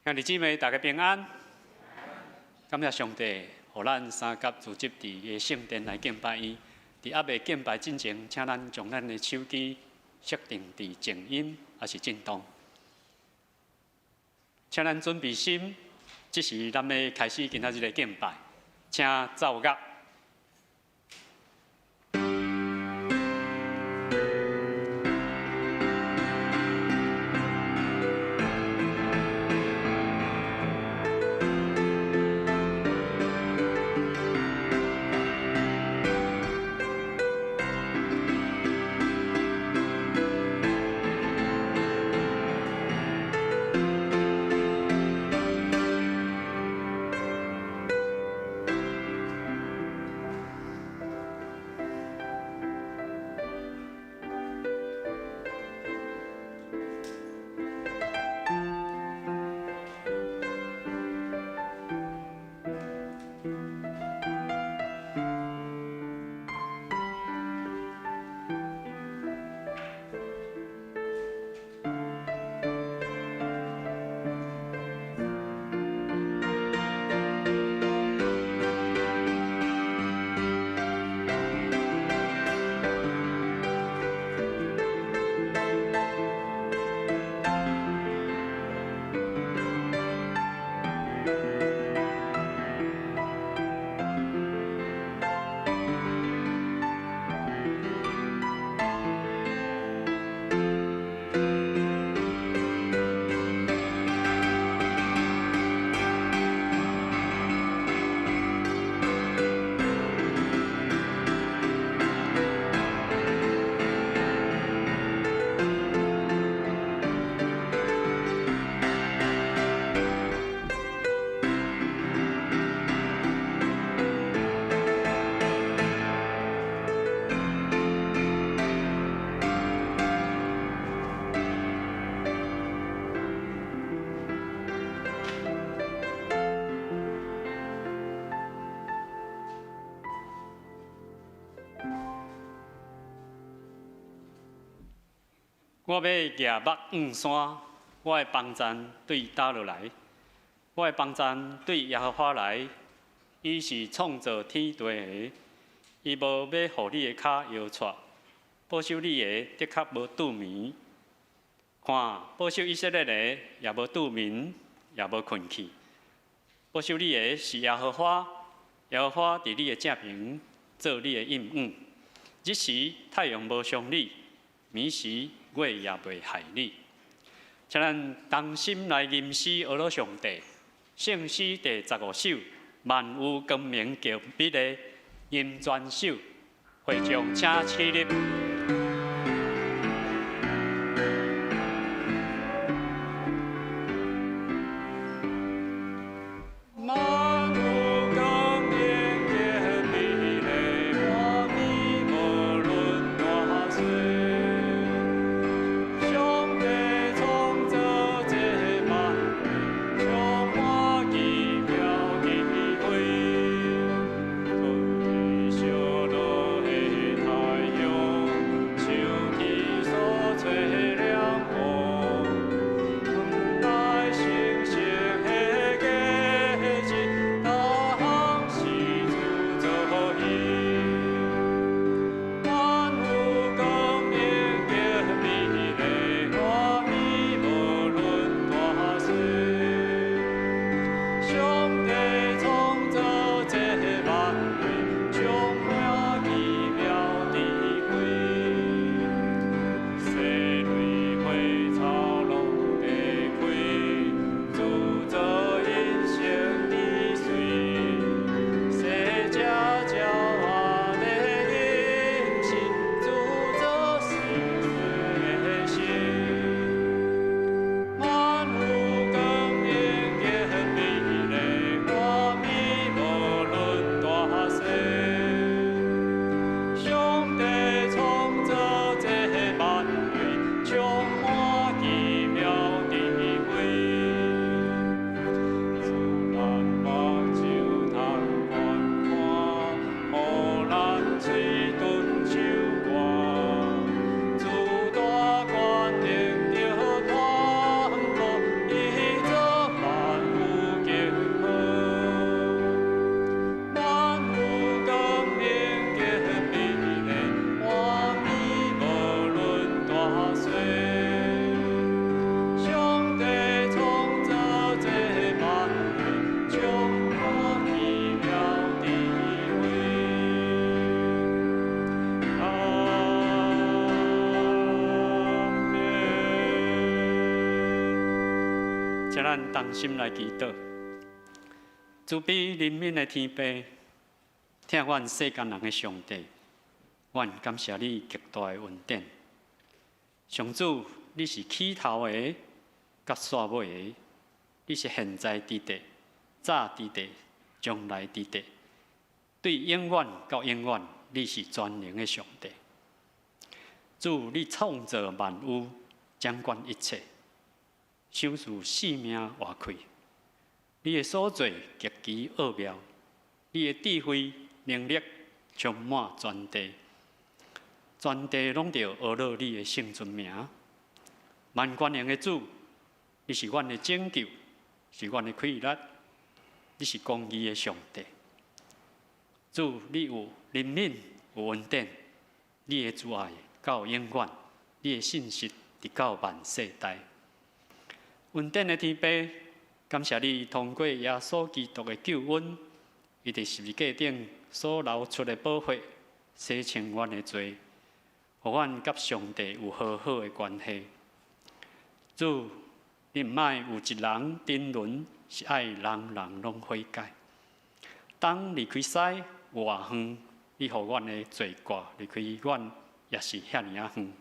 兄弟姊妹，大家平安。感谢上帝，互咱三甲组织伫个圣殿来敬拜伊。伫还未敬拜之前，请咱将咱的手机设定伫静音还是震动。请咱准备心，这时咱要开始今仔日的敬拜，请奏乐。我要举目望山，我的帮赞对倒落来。我的帮赞对耶和华来，伊是创造天地的，伊无要互你的脚摇掣，保守你的的确无拄眠。看，保守以色列的也无拄眠，也无困去。保守你的是耶和华，耶和华伫你的正旁，做你的应允。日时太阳无伤你，暝时月也袂害你。请咱同心来吟诗阿罗上帝，圣诗第15首，万有光明叫美丽，吟全首，会众请起立。请咱同心来祈祷，慈悲怜悯的天父，听阮世间人的上帝，阮感谢你极大的恩典。上主，你是起头的，甲煞尾的，你是现在之地，早之地，将来之地，对永远到永远，你是全能的上帝。主，你创造万物，掌管一切，守住生命活开。你的所做极其奥妙，你的智慧能力充满全地，全地拢着学了你的圣尊名。万权能的主，你是阮的拯救，是阮的快乐，你是公义的上帝。主，你有怜悯，有恩典，你的慈爱到永远，你的信实直到万世代。恩典的天父，感谢你通过耶稣基督的救恩，伊伫十字架顶所流出的宝血，洗清阮的罪，互阮甲上帝有和好的关系。主，你毋爱有一人沉沦，是爱人人拢悔改。当离开师有偌远，你互阮的罪过离开阮，也是遐尼啊远。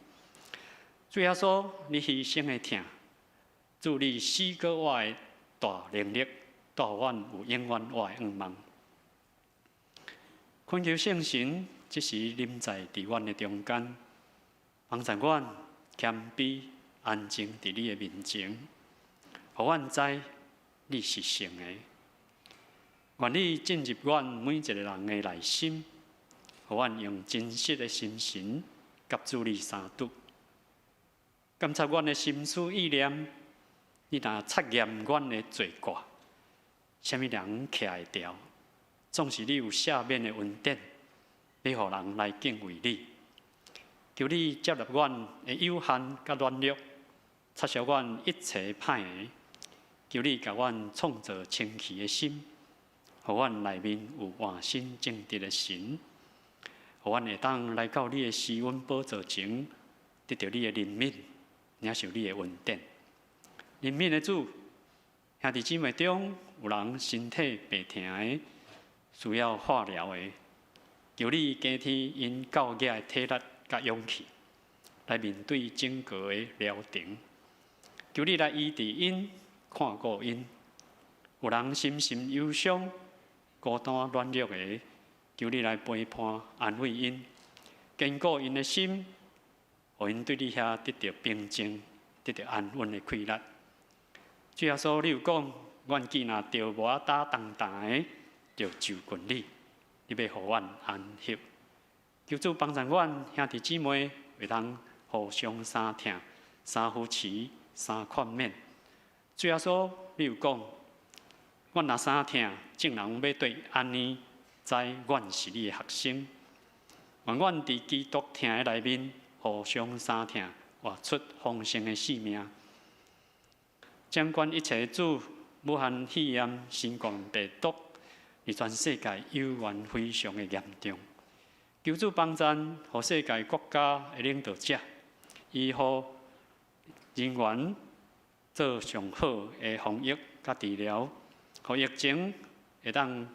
主耶稣，你牺牲的疼，主你死过我的大能力，带阮有永远我的愿望。恳求圣神即时临在伫阮的中间，帮助阮谦卑安静伫你的面前，互阮知你是圣的。愿你进入阮每一个人的内心，互阮用真实的心神甲主你相拄。监察阮的心思意念，你若测验阮的罪过，啥物人徛会掉？总是你有赦免的恩典，要互人来敬畏你。求你接纳阮的有限甲软弱，擦消阮一切歹的。求你甲阮创造清气的心，互阮内面有换心正直的神，互阮会当来到你的施恩宝座前，得到你的怜悯，领受你的恩典。怜悯的主，兄弟姊妹中有人身体病痛的，需要化疗的，求你加添因高雅的体力甲勇气，来面对整个的疗程。求你来医治因，看顾因。有人心神忧伤、孤单软弱的，求你来陪伴安慰因，坚固因的心，互因对你遐得到平静，得到安稳的快乐。主耶稣，你有讲，阮既若着无打重担的，就就近你，你要互阮安息。求主帮助阮兄弟姊妹，会当互相相疼、相扶持、相劝勉。主耶稣，你有讲，阮若相疼，众人要对安尼，知阮是你的学生。愿阮伫基督疼的内面，互相相疼，活出丰盛的生命。掌管一切的主，武汉肺炎、新冠病毒，伫全世界有缘非常的严重。求主帮助，互世界国家的领导者，医护人员做上好的防疫甲治疗，互疫情会当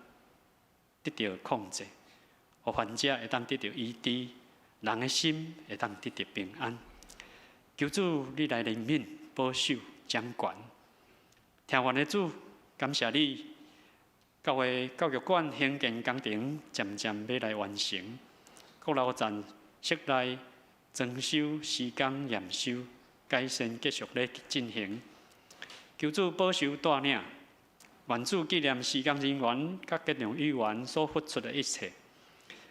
得到控制，互患者会当得到医治，人的心会当得到平安。求主你来怜悯、保守、掌管。听完的主，感谢你，教育馆兴建工程渐渐要来完成，国楼站室内装修施工验收，改善继续咧进行。求主保守带领，愿主纪念施工人员甲各种委员所付出的一切，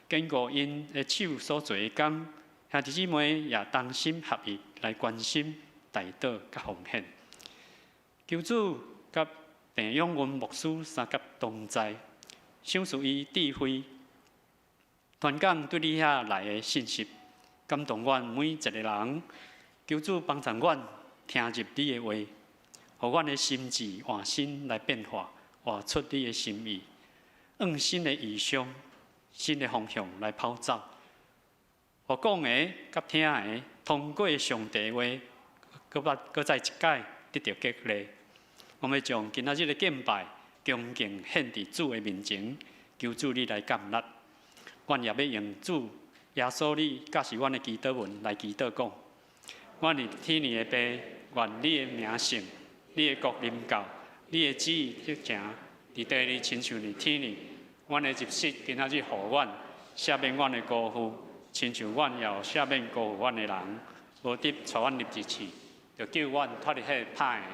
坚固因的手所做的工，兄弟姊妹也同心合意来关心、带导甲奉献。求主甲平永文牧师三甲同在，赏赐伊智慧，传讲对你遐来的信息，感动阮每一个人。求主帮助阮听入你的话，互阮的心智换新来变化，活出你的心意，用新的意象、新的方向来跑走。互讲的甲听的，通过上帝话，搁再一解得到激励。我们将今仔日的敬拜恭敬献伫主的面前，求主你来感纳。阮也要用主耶稣你甲是阮的祈祷文来祈祷讲：阮伫天年的爸，愿你的名圣，你的国临到，你的旨意实行，伫地里亲像伫天里。阮的入息今仔日互阮，赦免阮的辜负，亲像阮也有赦免辜负阮的人，无得带阮入地去，就救阮脱离迄歹的。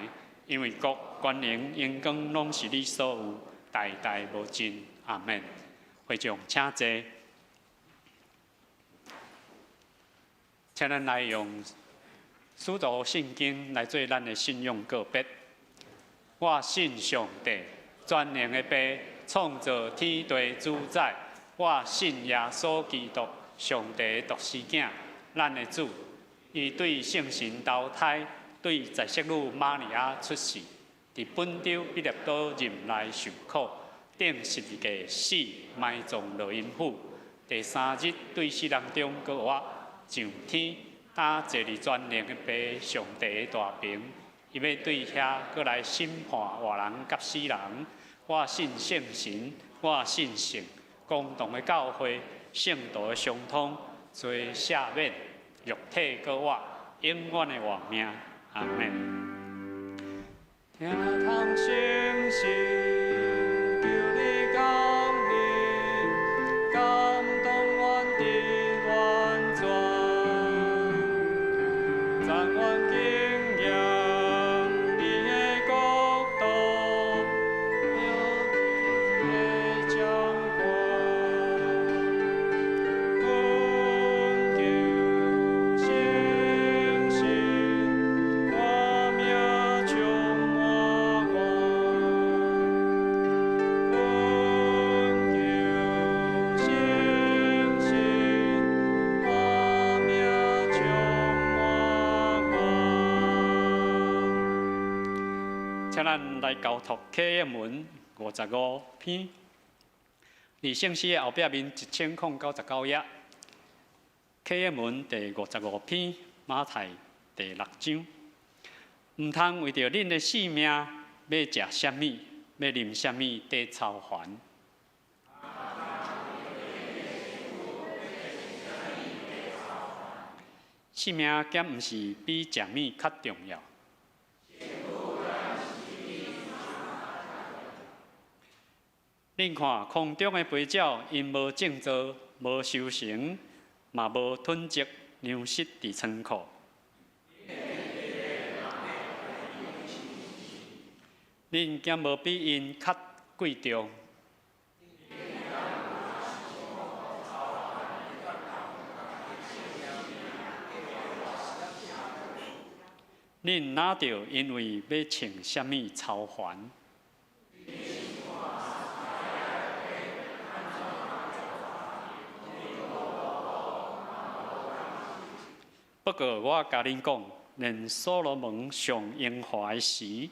因为国、权能、荣光拢是你所有，代代无尽。阿门。会众请坐，请咱来用使徒圣经来做咱的信用告别。我信上帝，全能的爸，创造天地主宰。我信耶稣基督，上帝的独生囝，咱的主。伊对圣神投胎，对在色女玛利亚出世，伫本州彼得岛任内受苦，顶12个死，埋葬落阴府。第3日对死人中搁活上天，打坐伫全能的爸上帝的大屏。伊要对遐搁来审判活人甲死人。我信圣神，我信圣，共同的教会，圣道的相通，罪赦免，肉体搁活，永远的活命。阿门。听通声声，求你降临，感动阮的完全，赞阮敬仰你的国度，有你的掌管，恳求圣神，我命充满我，恳求圣神，我命充满我。请咱来交托启应文55篇，伫圣诗的后壁面1099页，启应文第55篇，马太第6章。毋通为着恁的性命，要食啥物，要啉啥物，得操烦。性命减毋是比食物较重要。恁看空中的飞鸟，因无种造，无收成，嘛无囤积粮食伫仓库。恁敢无比因较贵重？恁哪着因为要穿啥物操烦？不过我甲恁讲，连所罗门上荣华的时，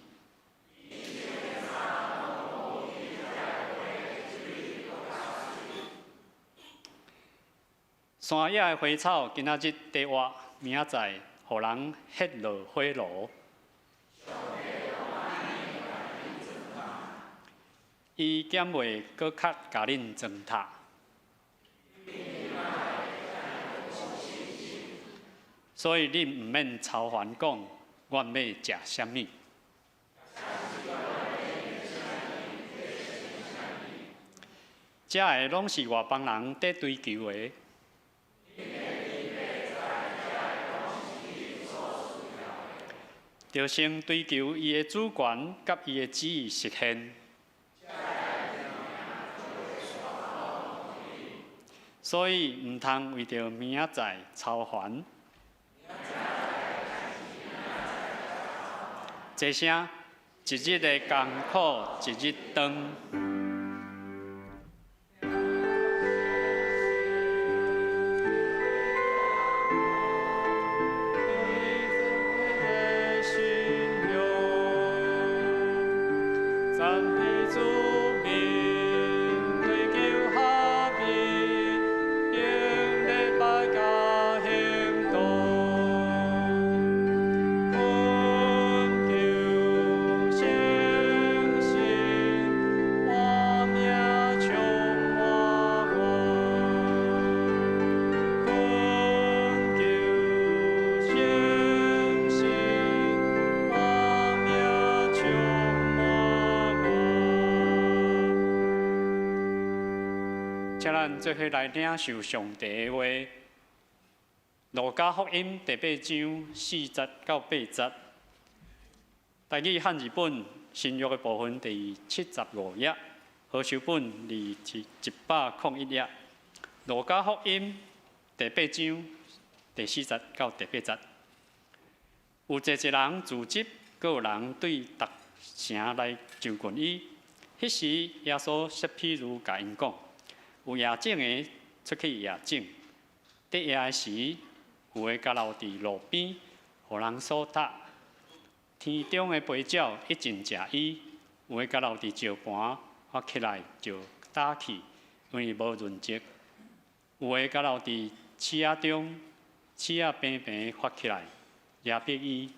山野的花草今仔日得活，明仔载互人ฮ็落火炉。伊减袂搁较甲恁糟蹋。所以恁毋免操烦讲，阮要食啥物。这个拢是外邦人在追求的。就先追求伊的主权，甲伊的旨意实现。所以毋通为着明仔载操烦。一声，一日的艰苦一日长。咱做伙来领受上帝的话。路加福音第8章4节到8节，台语汉字本新约的部分第75页，和修本第101页。路加福音第8章第4节到第8节，有一人自责，阁有人对逐城来就近伊。迄时耶稣说譬如甲因讲，有夜警的出去夜警，伫夜的时，有个甲留伫路边，互人所搭。天中的飞鸟一尽食伊，有个甲留伫石盘，发起来就打去，因为无润泽；有个甲留伫刺仔中，刺仔平平发起来，也逼伊；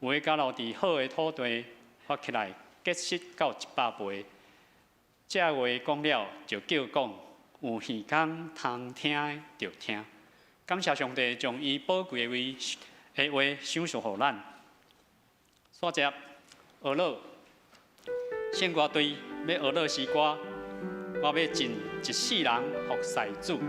有个甲留伫好的土地，发起来结实到100倍。这话讲了，就叫讲有耳孔通听的就听。感谢上帝将伊宝贵的话赏赐予咱。煞接学乐，献歌队要学乐诗歌，我要尽一世人服师主。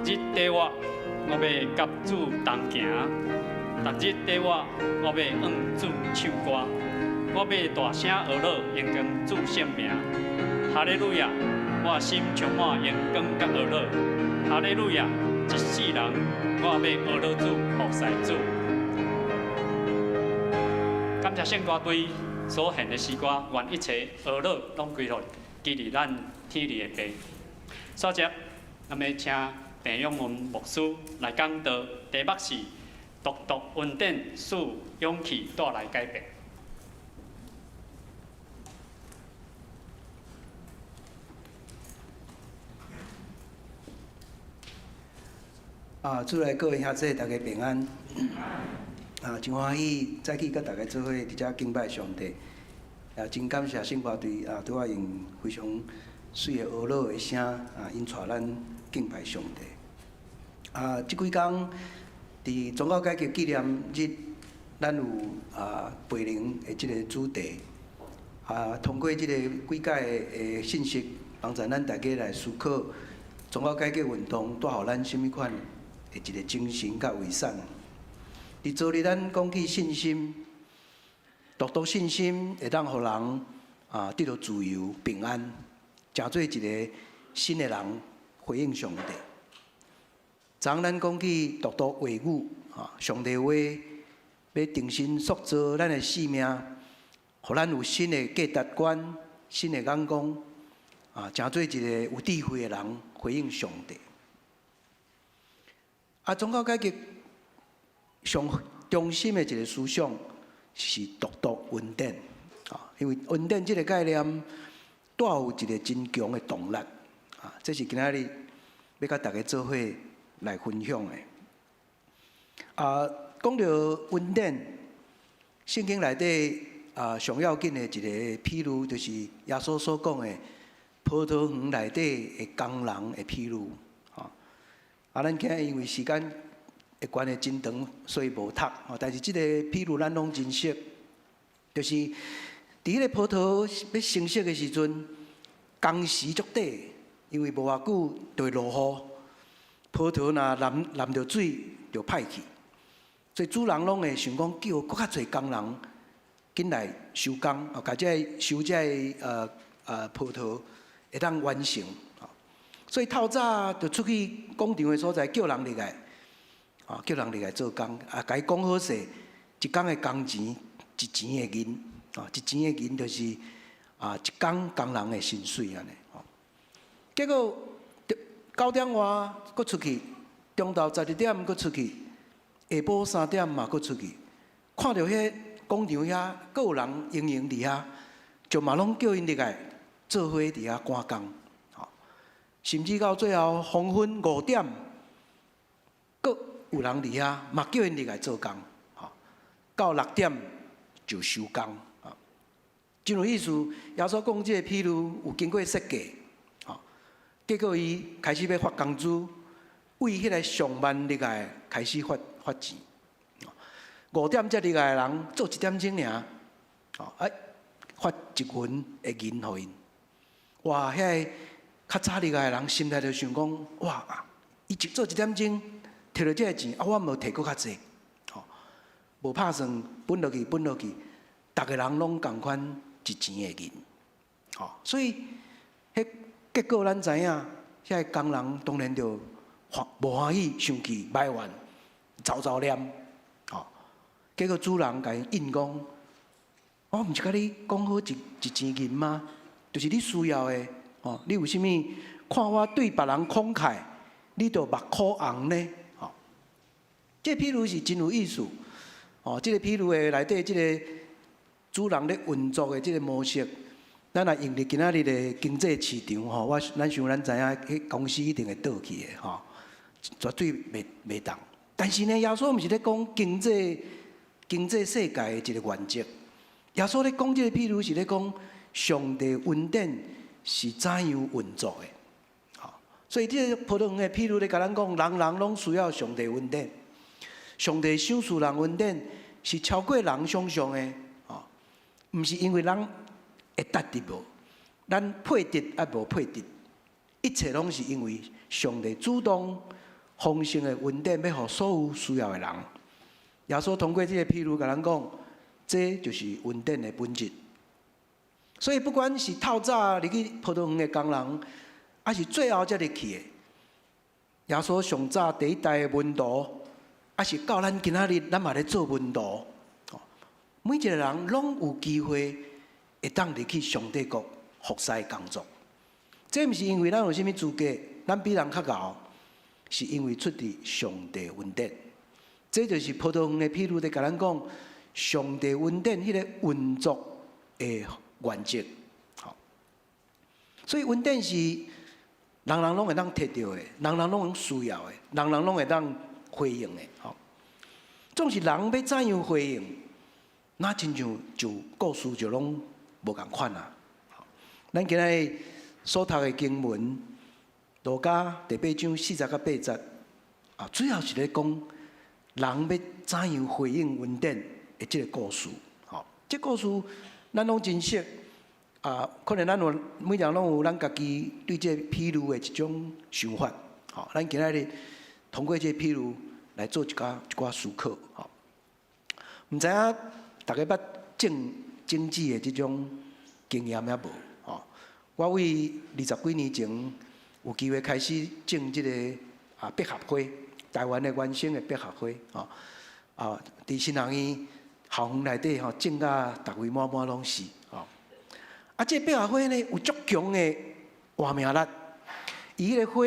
日底我要甲主同行，逐日底我要往主唱歌，我要大声学乐，荣光主圣名。哈利路亚！我心充满荣光甲学乐。哈利路亚！一世人我要学乐主，服侍主。感谢圣歌队所献的诗歌，愿一切学乐拢归拢基于咱天理的爸。所接，咱要请郑永文牧师来讲道，题目是“独独恩典使勇气带来改变”。主内各位兄弟，大家平安。真欢喜再去甲大家做伙伫遮敬拜上帝。真感谢圣歌队对我用非常水的俄罗的声因带咱敬拜上帝。即几工伫宗教改革纪念日，咱有培灵的即个主题。通过即个几届的信息，帮助咱大家来思考宗教改革运动带予咱甚物款的一个精神甲遗产。伫昨日咱讲起信心，独信心会当互人得到自由平安，成做一个新的人回应上帝。昨咱讲起独话语，上帝话要重新塑造咱的生命，互咱有新的价值观、新的眼光，成做一个有智慧的人回应上帝。宗教改革上中心的一个思想是独恩典，因为恩典这个概念带有一个真强的动力，这是今仔日要甲大家做伙来分享的。讲到恩典，圣经内底上要紧的一个譬喻，就是耶稣所讲的葡萄园内底的工人的譬喻。咱今日因为时间的关系真长，所以无读。但是这个譬喻咱拢真熟，就是伫迄个葡萄要成熟的时阵，工时足短，因为无偌久就会落雨，葡萄若淋着水就歹去，所以主人拢会想讲叫搁较侪工人紧来收工，甲收这葡萄会当完成。所以透早就出去工厂的所在，叫人入来，叫人入来做工，甲伊讲好势，一工的工钱一钱的银，一钱的银就是一工工人的薪水安尼。结果9点外搁出去，中昼12点搁出去，下晡3点嘛搁出去，看到迄工厂遐搁有人营伫遐，就嘛拢叫因入来做伙伫遐赶工。甚至到最后黄昏5点，阁有人伫遐，嘛叫因入来做工。到6点就收工。真有意思，耶稣讲这个譬喻有经过设计。结果伊开始要发工资，为迄个上班入来开始发钱。5点才入来的人做1点钟尔，发1元的银互因。哇，遐较早入来的人心内就想讲，哇，伊做1点钟，摕到这个钱，我无摕搁较济，无拍算分落去，逐个人拢共款1钱的银，所以迄结果咱知影，遐个工人当然就无欢喜，生气、埋怨、糟念，结果主人甲因应讲，我毋是甲你讲好一钱银吗？就是你需要的。你有啥物看我对别人慷慨，你就目眶红呢？这譬喻是真有意思。这个譬喻的内底，这个主人咧运作的这个模式，咱若用伫今仔日的经济市场，咱知影，迄公司一定会倒去的，绝对袂当。但是呢，耶稣毋是咧讲经济世界的一个原则，耶稣咧讲这个譬喻是咧讲上帝恩典是怎样运作的？所以这个葡萄园的譬喻咧，甲咱讲，人拢需要上帝恩典。上帝赏赐人恩典是超过人想象的，毋是因为人会达得无，咱配得也无配得，一切拢是因为上帝主动丰盛的恩典要予所有需要的人。耶稣通过这个譬如，甲咱讲，这就是恩典的本质。所以不管是透早入去葡萄园的工人，还是最后才入去的，耶稣上早第一代的门徒，还是到咱今仔日，咱嘛咧做门徒。每一个人拢有机会会当入去上帝国服侍工作。这毋是因为咱有啥物资格，咱比人较高，是因为出自上帝恩典。这就是葡萄园的譬如，在甲咱讲上帝恩典迄个运作的原则。好，所以恩典是人人拢会当摕到的，人人拢需要的，人人拢会当回应的。好，总是人要怎样回应，那亲像就故事就拢无共款啊。咱今日所读的经文，路加第8章40到8节，主要是咧讲人要怎样回应恩典的这个故事。好，这故事咱拢真熟。可能咱有每人拢有咱家己对这譬如的一种想法。好，咱今仔日通过这譬如来做一寡思考。好，唔知影大家捌政治的这种经验也无？吼，我为20几年前有机会开始种这个百合花，台湾的原生的百合花。伫新人院校园内底种甲逐位满满拢是。这百合花呢有足强的活命力，伊迄个花，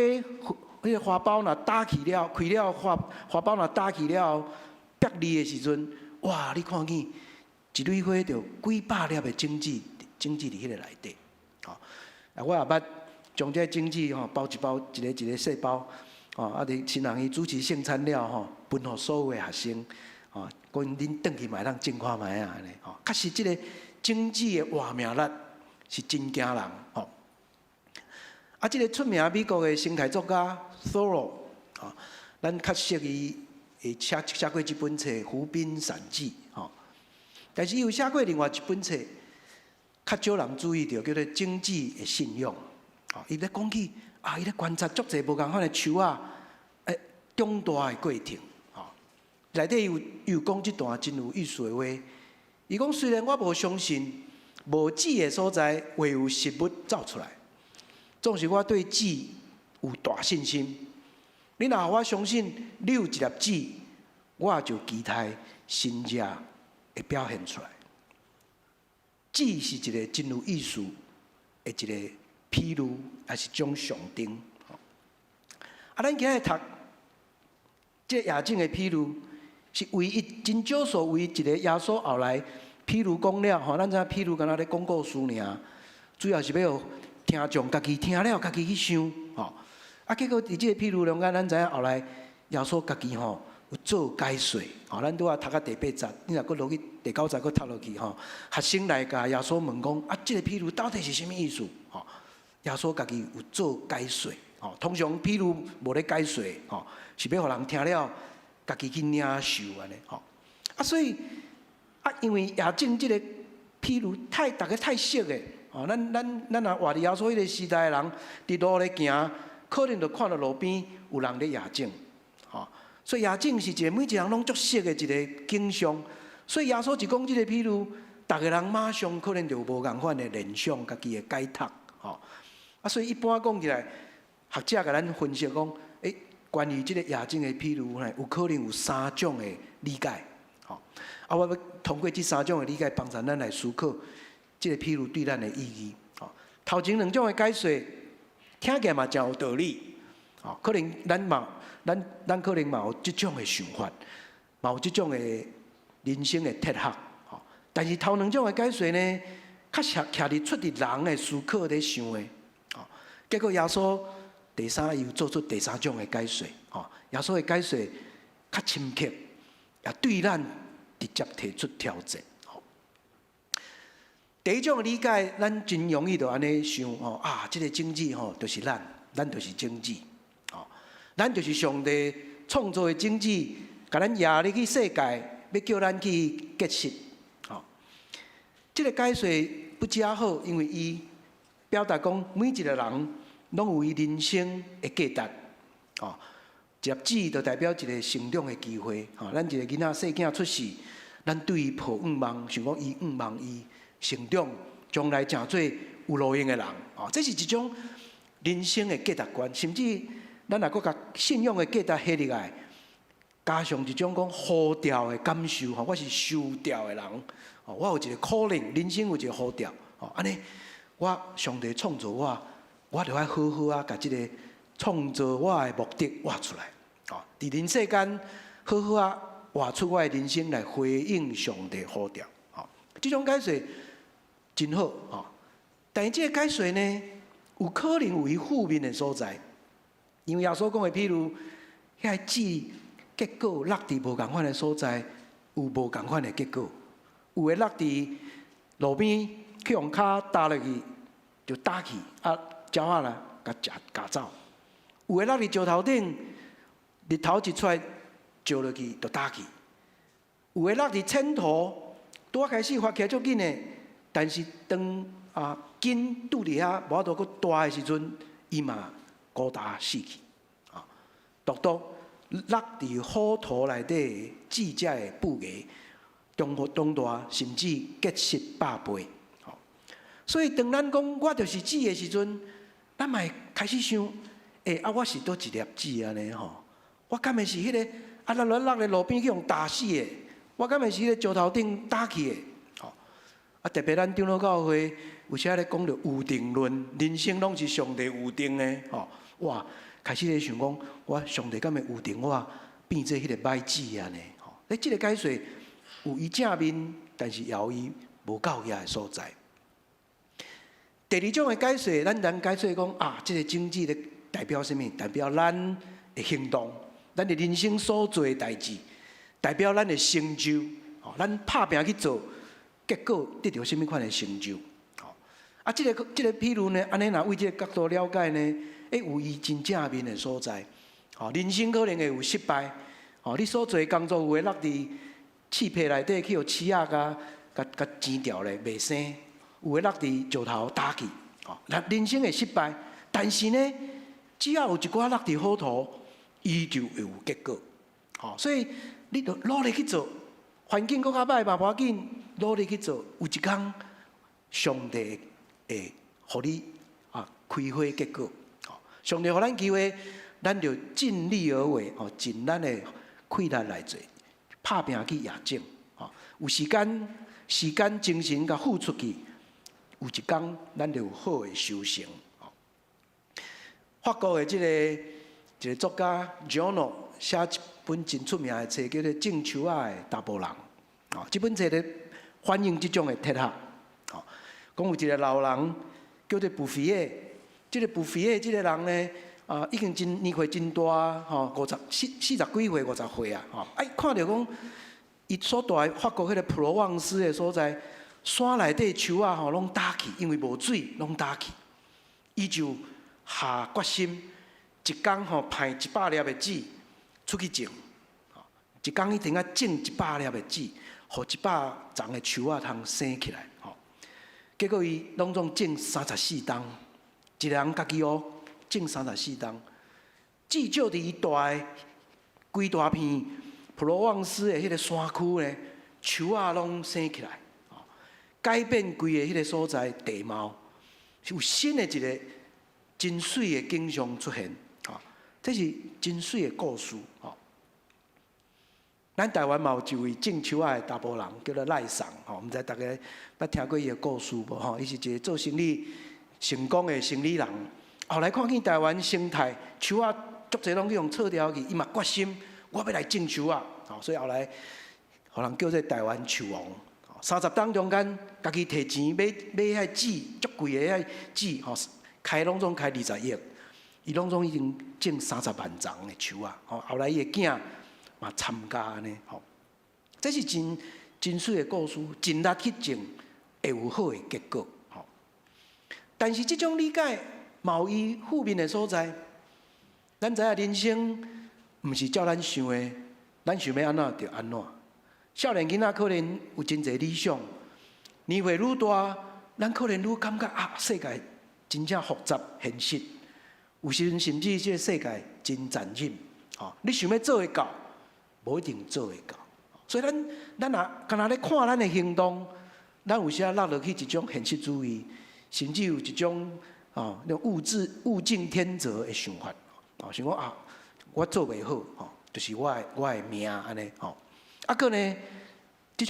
迄个花苞若打起了，开了花苞若打起了，别离的时阵，哇！你看见一蕊花就几百粒的种子伫迄个内底。我也捌将这种子包一包，一个细包，伫新人伊主持圣餐了分予所有的学生，讲恁转去嘛当种看卖啊安尼。确实，这个种子的活命力是真惊人。这个出名美国的生态作家 Thoreau， 咱较熟伊写过一本册《湖滨散记》，但是伊有写过另外一本册，较少人注意到，叫做《经济的信用》。伊咧讲起伊咧观察足侪无共款的树长大的过程。内底有讲一段真有意思的话。伊讲虽然我无相信无籽的所在会有食物走出来，总是我对籽有大信心。你若互我相信你有一粒籽，我就期待新热会表现出来。籽是一个真有意思的一个譬如，也是一种象征。咱今日读这亚境的譬如，是唯一真少数为一个耶稣后来譬如讲了，咱知影譬如敢若咧讲故事尔，主要是要听众家己听了，家己去想。结果伫这个譬如中间，咱知影后来耶稣家己有做解说。咱拄仔读到第8节，你若搁落去第9节搁读落去学生来甲耶稣问讲这个譬如到底是啥物意思？耶稣家己有做解说。通常譬如无咧解说，是要互人听了家己去领受安尼。所以因为亚境这个譬如大家太熟的，咱若活伫耶稣迄个时代的人，伫路咧行，可能就看到路边有人咧亚境。所以亚境是一个每一个人拢足熟的一个景象。所以耶稣一讲这个譬如，逐个人马上可能就有无共款的联想，家己的解读。所以一般讲起来，学者甲咱分析讲，关于这个亚境的譬如呢，有可能有3种的理解。我要通过这3种的理解，帮助咱来思考这个譬如对咱的意义。头前2种的解说，听起来嘛真有道理。可能咱可能嘛有这种的想法，嘛有这种的人生的哲学。但是头2种的解说呢，较徛伫出伫人的思考咧想的。结果耶稣又做出第3种的解说。耶稣的解说较深刻，也对咱直接提出挑战。第1种的理解，咱真容易就安尼想这个种子就是咱就是种子。咱就是上帝创造的种子，甲咱压入去世界，要叫咱去结实。这个解说不只好，因为伊表达讲每一个人拢有伊人生的价值。一粒籽就代表一个成长的机会。吼，咱一个囡仔细囝出世，咱对伊抱愿望，想讲伊愿望伊成长，将来成做有路用的人。哦，这是一种人生的价值观，甚至咱若搁甲信仰的价值下入来，加上一种讲呼召的感受。吼，我是受召的人。哦，我有一个 calling， 人生有一个呼召。哦，安尼，我上帝创造我就要好好啊，甲即个创造我的目的活出来。哦，伫人世间好好啊，活出我的人生来回应上帝呼召。哦，这种解说真好。哦，但是这个解说呢，有可能有伊负面的所在，因为耶稣讲的，譬如遐籽结果落伫无共款的所在，有无共款的结果。有的落伫路边去用骹踏落去就打去，啊，鸟仔啦，夹走；有的落伫石头顶，日头一出来照落去就打去；有的落伫浅土，拄啊开始发起来足紧的，但是当根拄伫遐，无法度佫大的时阵，伊嘛孤单死去。啊，独落伫虎土内底智者的布艺。中大，甚至结实百倍。吼，所以当咱讲我就是籽的时阵，咱嘛会开始想，我是倒一粒籽安尼吼？我敢会是迄个落咧路边去用打死的？我敢会是迄个石头顶打去的？吼，特别咱长老教会有时咧讲着有定论，人生拢是上帝有定的。吼，哇，开始咧想讲，我上帝敢会有定我变做迄个歹籽安尼？吼，即个解说。有伊正面，但是也有伊无够遐的所在。第二种的解说，咱解说讲这个政治咧代表什么？代表咱的行动，咱的人生所做的代志，代表咱的成就。哦，咱拍拼去做，结果得到什么款的成就？哦，这个譬如呢，安尼若为这个角度了解呢，有伊真正面的所在。哦，人生可能会有失败。哦，你所做的工作有诶落伫气皮内底去互鼠仔甲煎掉咧，袂生；有诶落伫石头打去，哦，人生会失败。但是呢，只要有一寡落伫好土，伊就会有结果。哦，所以你着努力去做，环境搁较歹嘛，无要紧，努力去做，有一天上帝会互你开花结果。哦，上帝互咱机会，咱就尽力而为，哦，尽咱的气力来做。拍拼去验证，吼，有时间、精神甲付出去，有一天咱就有好的收成。法国的一个作家 Jono 写一本真出名的册，叫做《种树仔的查甫人》。哦，这本册咧反映这种的特色。哦，讲有一个老人叫做布菲耶，这个布菲耶这个人呢。已经年岁真大，吼40几岁50岁啊，吼，看到讲伊所住的法国迄个普罗旺斯的所在，山内底树啊吼拢打去，因为无水拢打去，伊就下决心，一工吼派100粒的籽出去种，一工一定要种100粒的籽，互100丛的树啊通生起来，吼。结果伊拢总种34丛，一个人家己哦。种34丛，至少伫伊大诶规大片普罗旺斯的迄个山区呢，树啊拢生起来，改变规个迄个所在地貌，有新的一个真水的景象出现，这是真水的故事。咱台湾嘛有一位种树仔的查甫人，叫做赖尚，毋知大家捌听过伊的故事无？伊是一个做生意成功的生意人。后来看见台湾生态树仔足侪拢去用撤掉去，伊嘛决心我要来种树仔，所以后来互人叫做台湾树王。30档中间，家己摕钱买遐籽，足贵的遐籽，开拢总开20亿，伊拢总已经种30万丛的树仔。后来伊的囝嘛参加安尼，这是真水的故事，尽力去种会有好的结果。但是这种理解。嘛有伊负面的所在，咱知影人生毋是照咱想的，咱想要安怎就安怎。少年囡仔可能有真侪理想，年岁愈大，咱可能愈感觉世界真正复杂现实。有时阵甚至这个世界真残忍，你想要做会到，无一定做会到。所以咱若干那咧看咱的行动，咱有时落落去一种现实主义，甚至有一种那物竞天择的想法。想讲我做袂好，就是我的命安尼。搁呢，这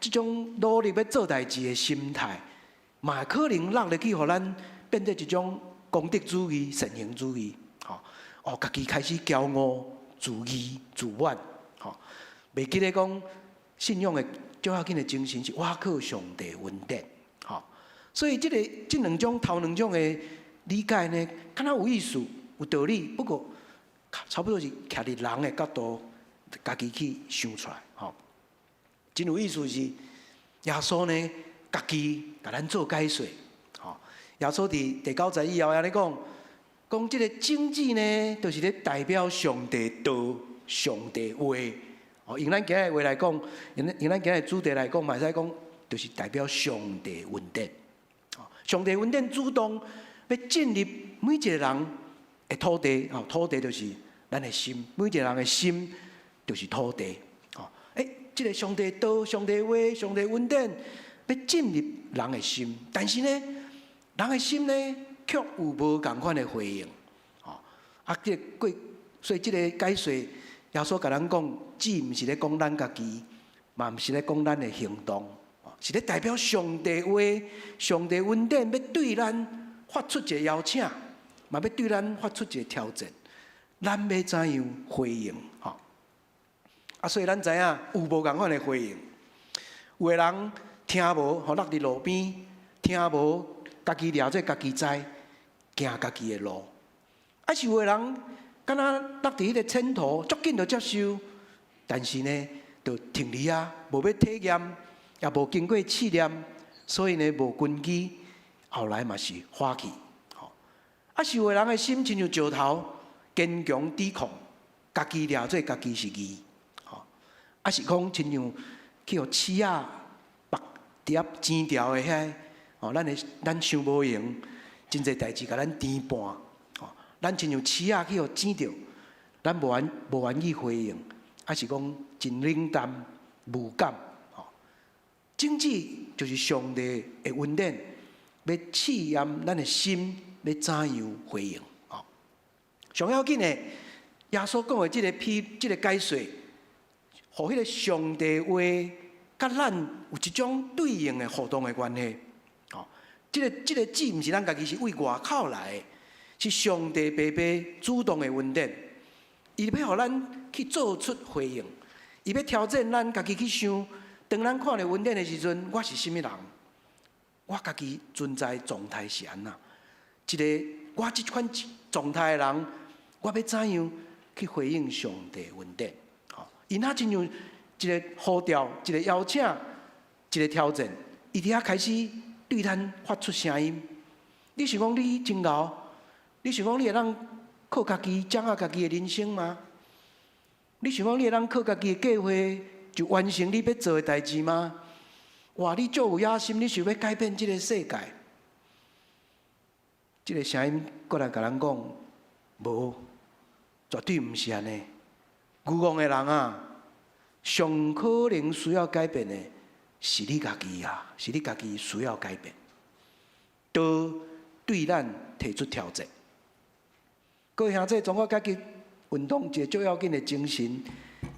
种努力要做代志的心态，嘛可能落入去，互咱变做一种功德主义、神行主义。家己开始骄傲、自义、自满。袂记得讲信仰的最要紧的精神是倚靠上帝恩典。所以这两种头两种的理解呢，敢若有意思、有道理，不过差不多是徛伫人的角度，家己去想出来。真有意思是耶稣呢，家己甲咱做解说。耶稣伫第9节以后安尼讲这个经济呢，就是咧代表上帝道、上帝话。用咱今日话来讲，用咱今日主题来讲，嘛使讲，就是代表上帝恩典。上帝恩典主动要进入每一个人的土地，土地就是咱的心，每一个人的心就是土地。这个上帝道、上帝话、上帝恩典要进入人的心，但是呢，人的心呢，却有无同款的回应。所以这个解说。耶稣甲咱讲，只毋是咧讲咱家己，嘛毋是咧讲咱的行动，是咧代表上帝话、上帝恩典要对咱发出一个邀请，嘛要对咱发出一个挑战，咱要怎样回应？所以咱知影有无共款的回应。有的人听无，落伫路边，听无，家己了解家己知，行家己的路。是有的人。敢若落伫迄个堑途，足紧就接受，但是呢，就停伫无要体验，也无经过试验，所以呢，无根基，后来嘛是放弃。是有的人的心亲像石头，坚强抵抗，家己了做家己是义。是讲亲像去互刺仔绑伫剪条的遐，咱想无用，真侪代志甲咱颠半。咱亲像刺仔去互剪着，咱无愿意回应，是讲真冷淡无感。政治就是上帝的恩典，要试验咱的心，要怎样回应？上要紧的，耶稣讲的这个解说，互迄个上帝话，甲咱有一种对应的互动的关系。这个字毋是咱家己是为外口来的。是上帝白白主动的恩典，伊要互咱去做出回应，伊要挑战咱家己去想，当咱看到恩典的时阵，我是甚物人？我家己存在状态是安那？我这款状态的人，我要怎样去回应上帝恩典？因他亲像一个呼召，一个邀请，一个挑战，伊伫遐开始对咱发出声音。你想讲你真敖？你想讲你会当靠家己掌握家己的人生吗？你想讲你会当靠家己的计划就完成你要做的代志吗？哇！你足有野心，你想要改变这个世界？这个声音过来甲咱讲，无，绝对毋是安尼。愚妄的人啊，上可能需要改变的是你家己啊，是你家己需要改变。都对咱提出挑战。各位兄弟，中国家己运动一个最要紧的精神，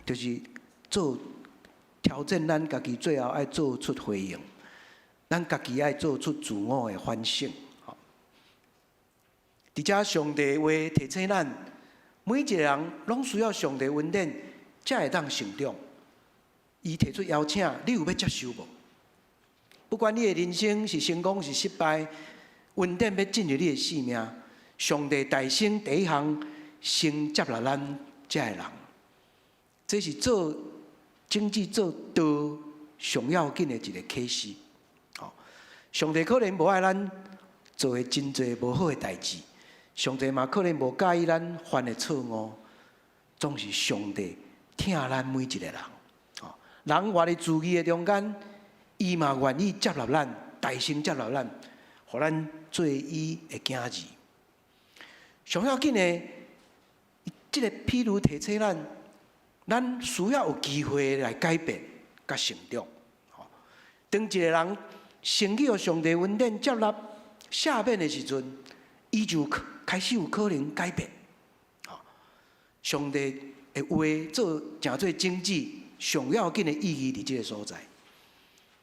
就是做挑战咱家己，最后爱做出回应。咱家己爱做出自我的反省。伫遮上帝话提醒咱，每一个人拢需要上帝恩典，才会当成长。伊提出邀请，你有要接受无？不管你的人生是成功是失败，恩典要进入你的生命。上帝大生第一项，先接纳咱这个人，这是做政治做道上要紧的一个启示。上帝可能无爱咱做的真侪无好的代志，上帝嘛可能无介意咱犯的错误，总是上帝疼咱每一个人。人活伫自义的中间，伊嘛愿意接纳咱，大声接纳咱，互咱做伊的囝儿。上要紧的，这个譬如提醒咱需要有机会来改变、甲成长。当一个人升起予上帝恩典接纳赦免的时阵，伊就开始有可能改变。上帝的话做成做经济上要紧的意义伫这个所在。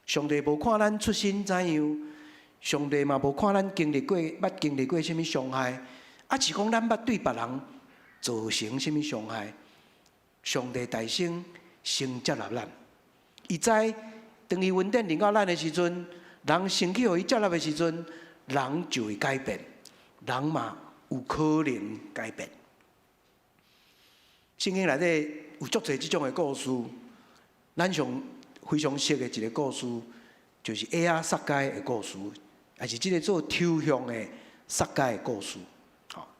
上帝无看咱出身怎样，上帝嘛无看咱经历过什么伤害，是讲咱捌对别人造成什么伤害。上帝大声先接纳咱，伊知当伊恩典临到咱的时阵，人升起予伊接纳的时阵，人就会改变，人嘛有可能改变。圣经内底有足侪即种的故事，咱非常熟的一个故事，就是埃亚撒该的故事，也是即个做抽象的撒该的故事。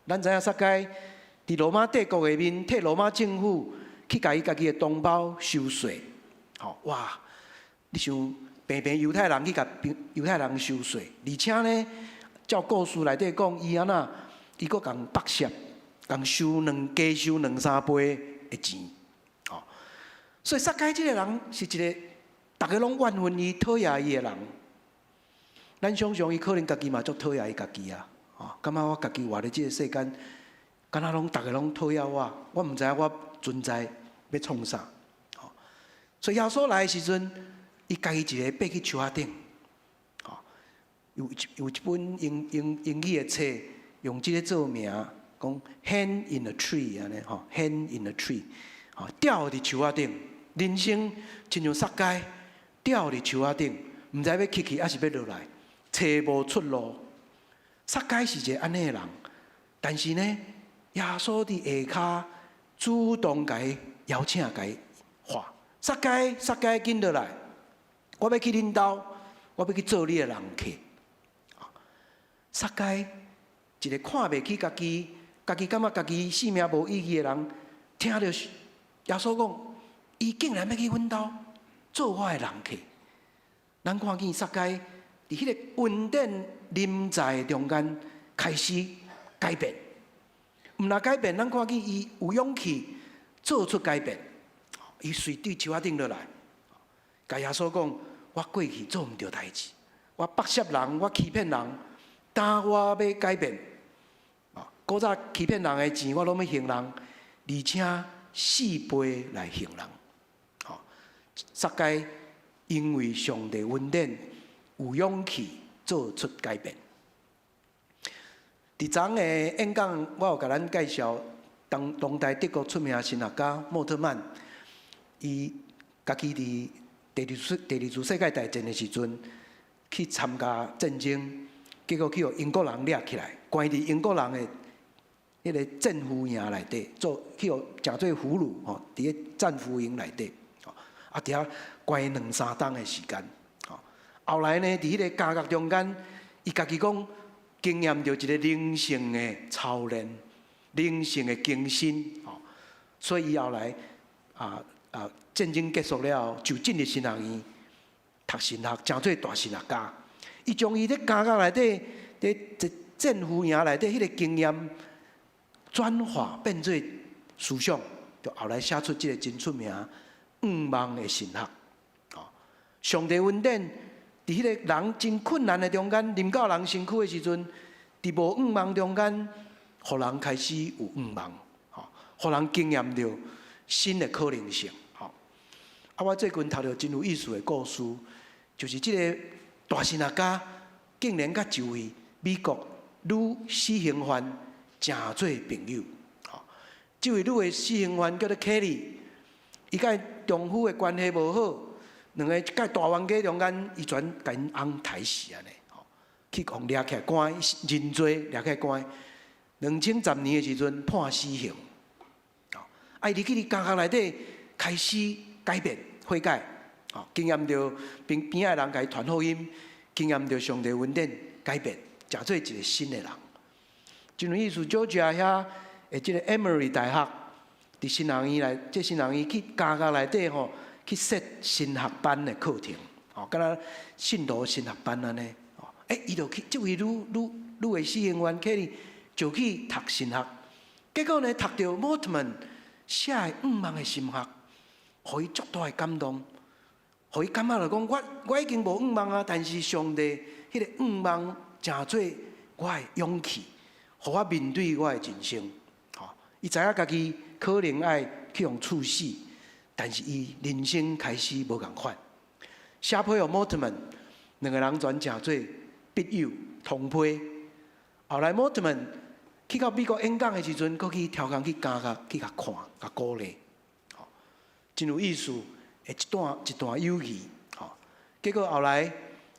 咱知影撒该伫罗马帝国下面替罗马政府去甲伊家己的同胞收税。哇！你想平平犹太人去甲犹太人收税，而且呢，照故事内底讲，伊佫共剥削，共加收2-3倍的钱。所以撒该即个人是一个大家拢怨恨伊、讨厌伊的人。咱想象伊可能家己嘛足讨厌伊家己啊！感觉我家己活伫即个世间，敢若大家拢讨厌我，我毋知影我存在要创啥。所以耶稣来的时阵，伊家己一个爬去树仔顶。有一本英语的册，用即个做名，讲 "Hang in a tree" 安尼，"Hang in a tree"， 吊伫树仔顶，人生亲像撒该，吊伫树仔顶，毋知要起还是要落来，找无出路。撒该是一个安尼的人，但是呢，耶稣伫下骹主动甲伊邀请甲伊话：撒该，紧落来，我要去恁兜，我要去做你的人客。撒该一个看袂起家己感觉家己性命无意义的人，听到耶稣讲，伊竟然要去阮兜做我的人客。咱看见撒该伫迄个恩典临在中间开始改变，毋若改变，咱看见伊有勇气做出改变。伊随对树仔顶落来，甲耶稣讲：我过去做毋对代志，我剥削人，我欺骗人。但我要改变，古早欺骗人的钱，我拢要还人，而且4倍来还人。撒该因为上帝恩典，有勇气做出改变。伫昨的演讲，我有甲咱介绍当代德国出名的神学家莫特曼，伊家己伫第二次世界大战的时阵去参加战争。结果去予英国人掠起来，关伫英国人的迄个战俘营内底，去予诚做俘虏伫个战俘营内底，伫遐关2-3冬的时间。后来呢，伫迄个监狱中间，伊家己讲经验到一个灵性的操练、灵性的更新。所以伊后来战争结束了后，就进入神学院读神学，诚做大神学家。伊将伊伫监狱内底、伫战俘营内底迄个经验转化变做思想，就后来写出即个真出名《5万的神学》。上帝恩典伫迄个人真困难的中间，临到人身躯的时阵，伫无5万中间，互人开始有5万，互人经验到新的可能性。我最近读到真有意思的故事，就是即个。大神学家竟然甲一位美国女死刑犯诚做朋友。这位女的死刑犯叫做 Kelly， 伊甲伊丈夫的关系无好，两个在大冤家中间，伊全甲因翁刣死安尼，去互掠起来关，认罪掠起来关。2010年的时阵判死刑。伊入去监狱内底开始改变悔改。经验到边仔人甲伊传福音，经验到上帝恩典改变，诚做一个新的人。真有意思，Georgia遐的即个 Emory 大学伫神学院内，即神学院去监狱内底去设神学班的课程，敢若信徒神学班安尼。伊就去，即位女的死刑犯，去就去读神学，结果呢，读到 Moltmann 写的5万的心学，互伊足大的感动，互伊感觉着讲，我已经无5万啊，但是上帝迄个5万成做我的勇气，互我面对我的人生。吼，伊知影家己可能爱去互处死，但是伊人生开始无共款。写批互 Moltmann， 两个人转成做笔友同批。后来 Moltmann 去到美国演讲的时阵，佫去超工去加甲去甲看、甲鼓励，吼，真有意思的一段友谊。吼，结果后来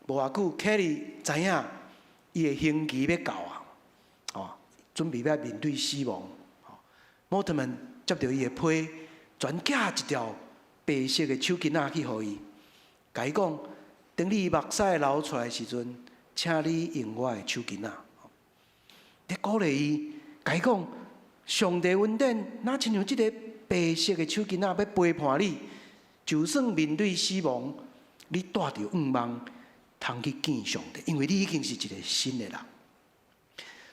无偌久 ，Kelly 知影伊的刑期要到啊，吼，准备要面对死亡。吼 ，Moltmann 接到伊的批，转寄一条白色的手巾仔去互伊，甲伊讲：等你目屎流出来的时阵，请你用我的手巾仔。咧鼓励伊，甲伊讲：上帝恩典，哪亲像即个白色的手巾仔要陪伴你，就算面对死亡，你带着5万，通去见上帝，因为你已经是一个新的人。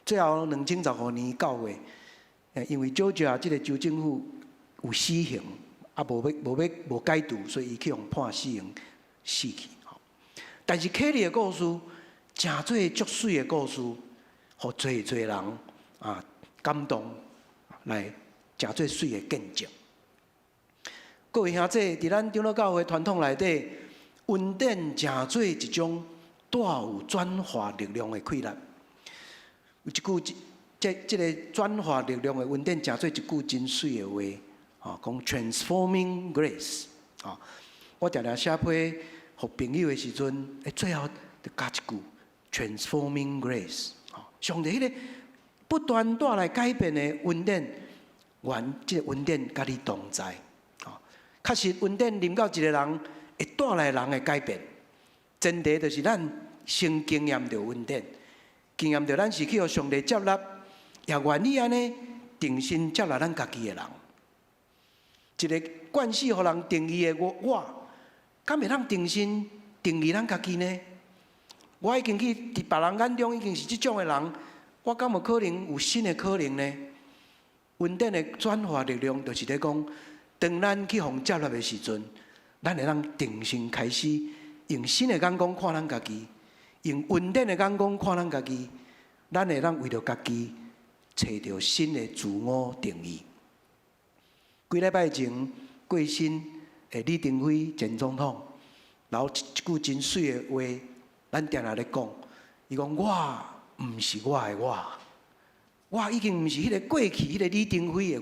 最后2015年9月，因为Georgia即个州政府有死刑，啊无解除，所以伊去用判死刑死去。但是Kelly的故事，真多足水的故事。互侪人啊感动，来真做水的见证。各位兄弟，伫咱长老教会传统内底，恩典真做一种带有转化力量的溃烂。有一句，这个转化力量的恩典，真做一句真水的话，讲 transforming grace。我常常写批互朋友的时阵，最后就加一句 transforming grace。上帝迄个不断带来改变的恩典，即个恩典甲你同在。确实，恩典临到一个人，会带来人的改变。前提就是咱先经验到恩典，经验到咱是去互上帝接纳，也愿意安尼定心接纳咱家己的人。一个惯势互人定义的我，敢会当定心定义咱家己呢？我已经去伫别人眼中已经是即种的人，我敢有可能有新的可能呢？恩典的转化力量，就是咧讲，当咱去互接纳的时阵，咱会当定心开始用新的眼光看咱家己，用恩典的眼光看咱家己，咱会当为着家己找到新的自我定义。几礼拜前过身的李登辉前总统，留一句真水的话。咱定定咧讲，伊讲我毋是我的我已经毋是迄个过去迄个李登辉的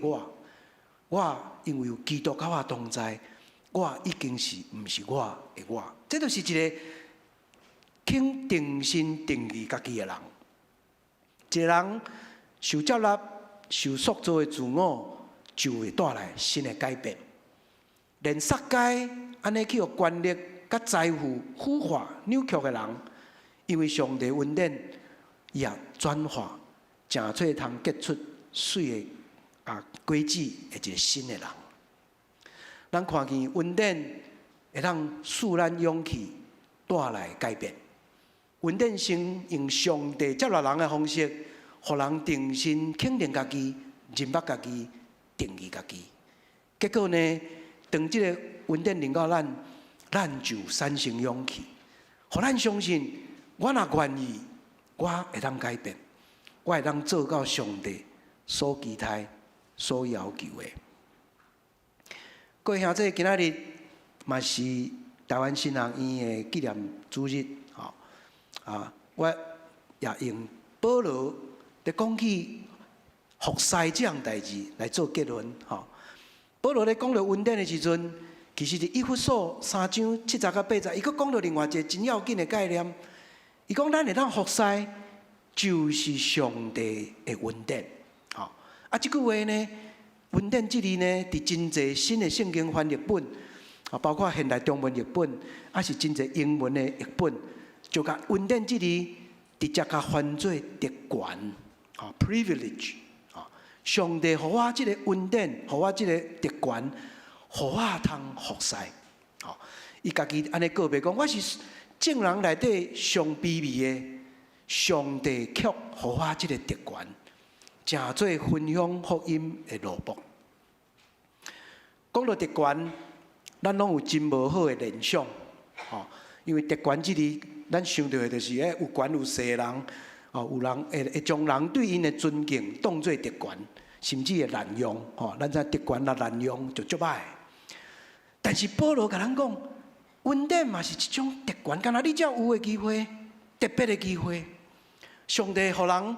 我因为有基督甲我同在，我已经是毋是我的我。这就是一个肯定心定义家己的人。一个人受接纳、受塑造的自我，就会带来新的改变。连撒该安尼去互权力甲财富腐化扭曲的人，因为上帝恩典也转化，真做通结出水的轨迹的一个新的人。咱看见恩典会当赐咱勇气，带来改变。恩典先用上帝接纳人的方式，互人定心肯定家己、认捌家己、定义家己。结果呢，当这个恩典临到咱就产生勇气，互咱相信，我若愿意，我会当改变，我会当做到上帝所期待、所要求的。各位兄弟，今仔日嘛是台湾新人院的纪念主日，我也用保罗咧讲起服侍这样代志来做结论。保罗咧讲到恩典的时阵。其实伫以弗所3章70到80，伊佫讲到另外一个真要紧的概念。伊讲咱会当服侍，就是上帝的恩典。即句话呢，恩典这字呢，伫真侪新的圣经翻译本，包括现代中文译本，是真侪英文的译本，就甲恩典这字直接甲翻做特权，privilege。上帝互我这个恩典，互我这个特权。互我通服侍，伊家己安尼告白讲，我是众人内底上卑微的，上帝却互我即个特权，诚做分享福音的路步。讲到特权，咱拢有真无好的联想，吼，因为特权这字，咱想到的就是有权有势的人，哦，有人会将人对因的尊敬当作特权，甚至会滥用，吼，咱知特权若滥用就足歹。但是保罗甲咱讲，恩典嘛是一种特权，敢若你才有的机会，特别的机会。上帝互人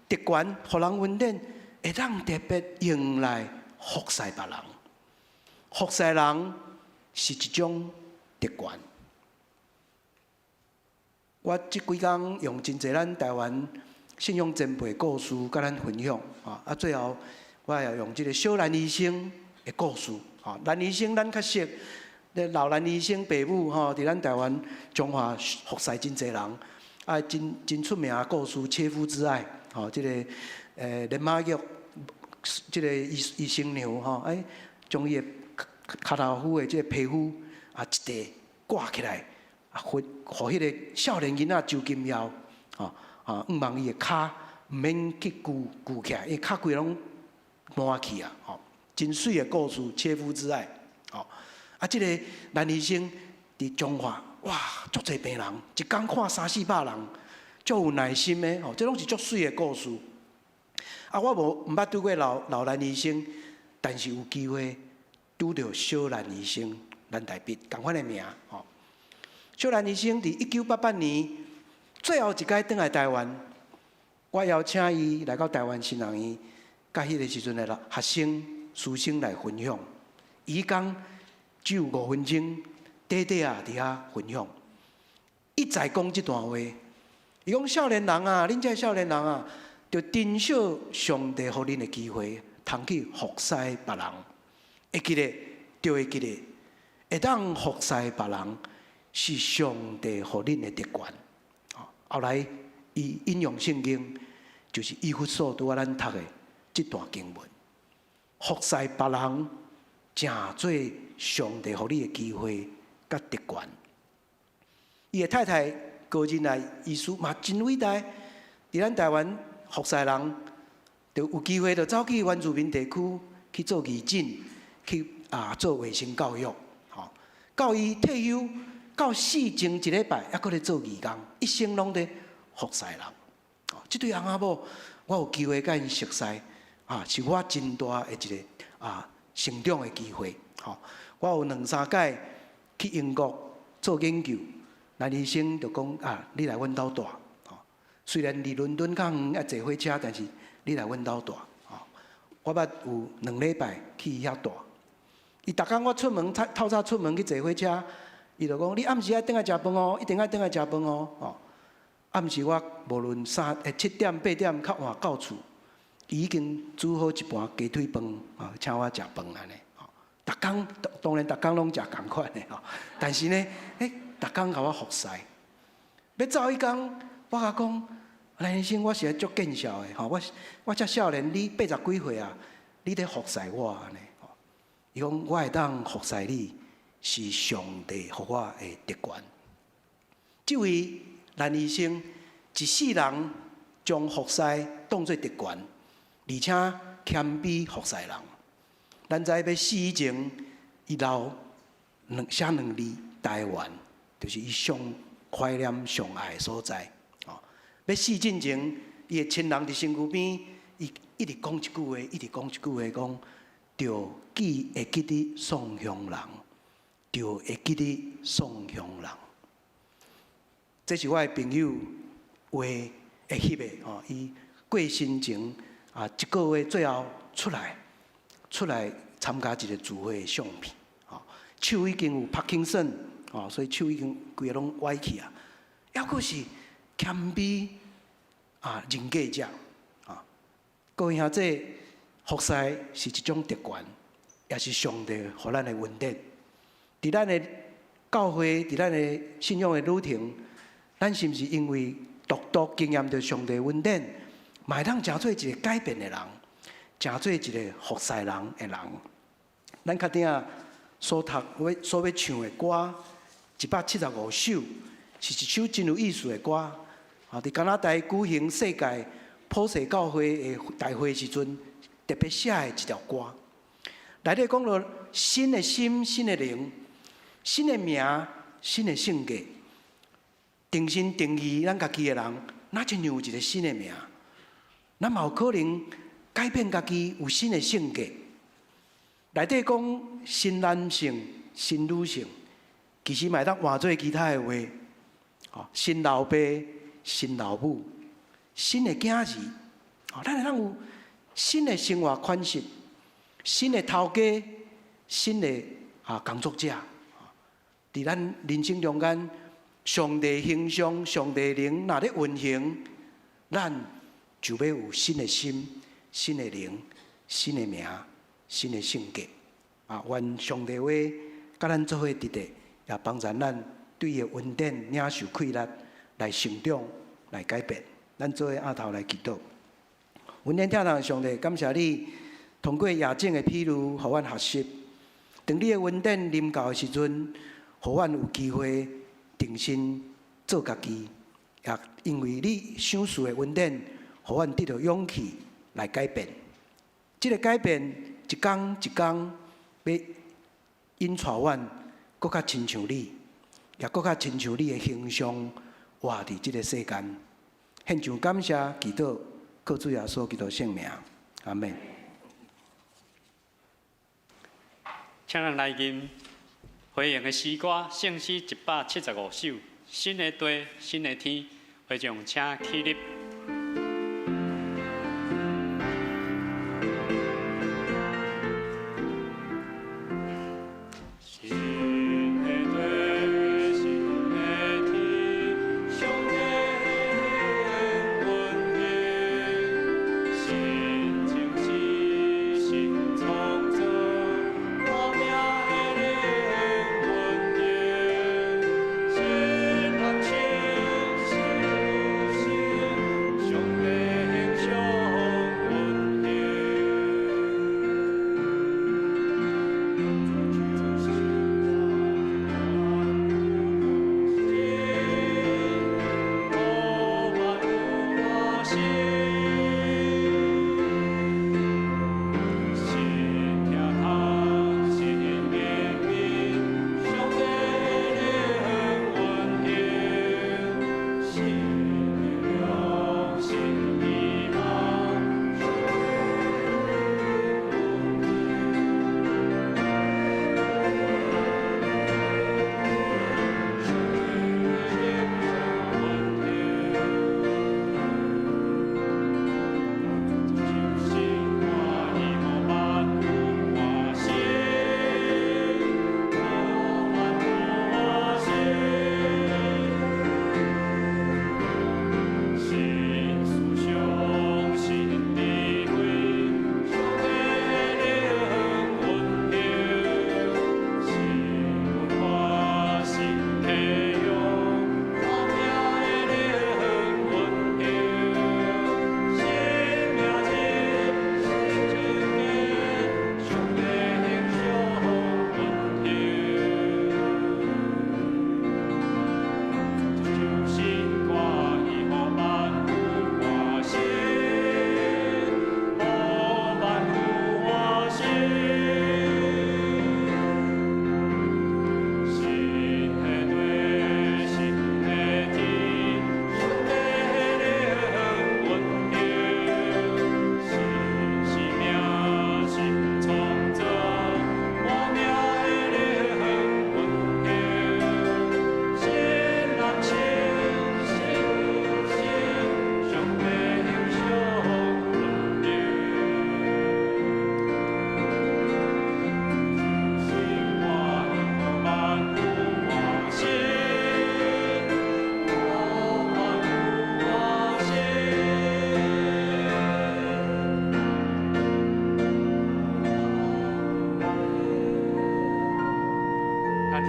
特权，互人恩典，会当特别用来服侍别人。服侍人是一种特权。我即几工用真侪咱台湾信仰前辈故事，甲咱分享啊，最后我也用即个小兰医生的故事。吼，兰医生咱较熟，老兰医生爸母吼，伫咱台湾中华服侍真侪人，啊，真出名的故事《切肤之爱》吼，即个连马玉，即个医生娘吼，将伊的脚头肤的即个皮肤啊一地挂起来，啊，互迄个少年囡仔周金耀，望伊的骹毋免去箍起来，伊骹规拢满去啊，吼。真水的故事，《切肤之爱》哦，啊，即个男医生伫中华，哇，足侪病人，一工看300-400人，足有耐心的哦，这拢是足水的故事。啊，我毋捌拄过老男医生，但是有机会拄到小男医生，咱台北同款的名哦。小男医生伫1988年最后一届转来台湾，我邀请伊来到台湾新人院，甲迄个时阵的学生。师生来分享，伊讲只有5分钟，短短啊伫遐分享。一再讲这段话，伊讲少年人啊，恁这少年人啊，要珍惜上帝互恁的机会，通去服侍别人。会记得，就会记得，会当服侍别人是上帝互恁的特权。后来伊引用圣经，就是以弗所拄仔咱读的这段经文。服侍别人，诚做上帝互你的机会甲特权。伊的太太高进来医师嘛真伟大，伫咱台湾服侍人，就有机会就走去原住民地区去做义诊，去做卫生教育，吼，到伊退休，到死前一礼拜，还搁咧做义工，一生拢咧服侍人。即对翁仔某，我有机会甲因熟悉。是我真大的一个成长的机会。我有2-3届去英国做研究，男医生就讲你来阮兜住。虽然离伦敦较远，要坐火车，但是你来阮兜住。我捌有2礼拜去遐住。伊逐工我出门透早出门去坐火车，伊就讲你暗时爱倒来食饭哦，一定爱倒来食饭哦。暗时我无论7点8点较晚到厝。已经煮好一盘鸡腿饭，请我食饭安尼。逐工当然逐工拢食同款的吼，但是呢，逐工甲我服侍。要走迄工，我甲讲，蓝先生，我是足见笑的吼，我遮少年，你80几岁啊，你咧服侍我安尼。伊讲我会当服侍你，是上帝互我的特权。这位蓝医生一世人将服侍当作特权。而且谦卑服侍人，咱知要死以前，伊留写2字台湾，就是伊上怀念、上爱的所在。要死之前，伊的亲人伫身躯边，伊一直讲一句话，一直讲一句话，讲：着会记得送乡人，着会记得送乡人。这是我的朋友话会翕的哦，伊过身前。1个月最后出来参加一个聚会的相片，手已经有帕金森，所以手已经规个拢歪去啊。还阁是谦卑人格者各位兄弟，服侍是一种特权，也是上帝互咱的恩典。伫咱的教会，伫咱的信仰的旅程，咱是毋是因为独经验着上帝恩典？嘛会当诚做一个改变的人，诚做一个服侍人的人。咱较顶所要唱的歌，175首，是一首真有意思的歌。伫加拿大举行世界普世教会的大会时阵特别写的一条歌，内底讲到新的心、新的灵、新的名、新的性格，定心定义咱家己的人，哪亲像有一个新的名，咱嘛有可能改变家己有新的性格。内底讲新男性、新女性，其实嘛会当换做其他的话，新老爸、新老母、新的囝儿，咱会当有新的生活款式、新的头家、新的工作者。伫咱人生中间，上帝形象、上帝灵若咧运行，咱就要有新的心、新的灵、新的名、新的性格。愿上帝话甲咱做伙伫地，也帮助咱对伊的恩典领受气力，来成长、来改变。咱做伙压头来祈祷。阮天天堂上帝，感谢你通过亚正的披露，互阮学习。当你的恩典临到的时阵，互阮有机会定心做家己，也因为你赏赐的恩典，互阮得到勇气来改变。这个改变一天一天。要引带阮，搁较亲像你，也搁较亲像你的形象活伫即个世间。献上感谢、祈祷，靠主耶稣基督圣名，阿门。请咱来吟回应的诗歌，圣诗175首，新的地，新的天，会众请起立。